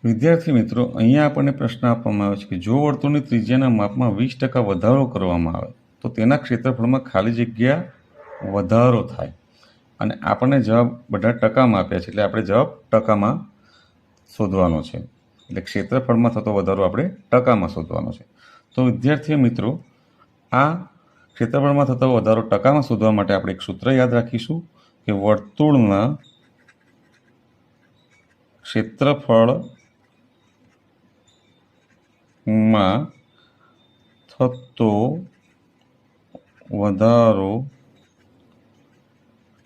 વિદ્યાર્થી મિત્રો, અહીંયા આપણને પ્રશ્ન આપવામાં આવે છે કે જો વર્તુળની ત્રિજ્યાના માપમાં 20% વધારો કરવામાં આવે તો તેના ક્ષેત્રફળમાં ખાલી જગ્યા વધારો થાય. અને આપણને જવાબ બધા ટકામાં આપ્યા છે, એટલે આપણે જવાબ ટકામાં શોધવાનો છે. એટલે ક્ષેત્રફળમાં થતો વધારો આપણે ટકામાં શોધવાનો છે. તો વિદ્યાર્થી મિત્રો, આ ક્ષેત્રફળમાં થતો વધારો ટકામાં શોધવા માટે આપણે એક સૂત્ર યાદ રાખીશું કે વર્તુળના ક્ષેત્રફળમાં થતો વધારો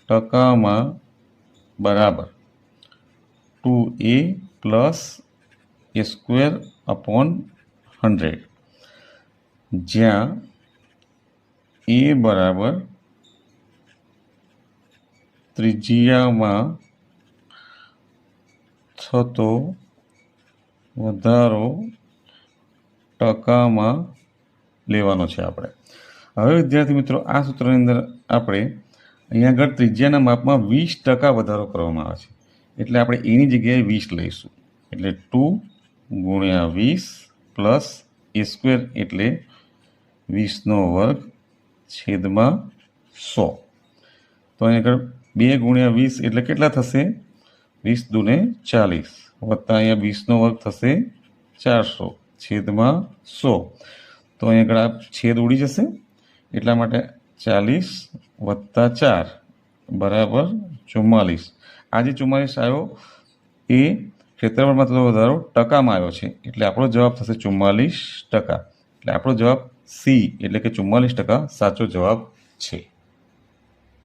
ટકામાં બરાબર 2a + a²/100, જ્યાં a બરાબર ત્રિજ્યામાં થતો વધારો ટકામાં લેવાનો છે આપણે. હવે વિદ્યાર્થી મિત્રો, આ સૂત્રની અંદર આપણે અહીંયા આગળ ત્રિજ્યાના માપમાં 20% વધારો કરવામાં આવે છે, એટલે આપણે એની જગ્યાએ 20 લઈશું. એટલે 2 × 20 + a² એટલે 20^2/100. તો અહીંયા આગળ 2 × 20 એટલે કેટલા થશે? 20 × 2 = 40 વત્તા અહીંયા 20^2 થશે 400/100. તો અહીંયા આગળ આ છેદ ઉડી જશે, એટલા માટે 40 + 4 બરાબર 44. આ જે 44 આવ્યો એ ક્ષેત્રફળમાં થતો વધારો ટકામાં આવ્યો છે, એટલે આપણો જવાબ થશે 44%. એટલે આપણો જવાબ સી એટલે કે 44% સાચો જવાબ છે.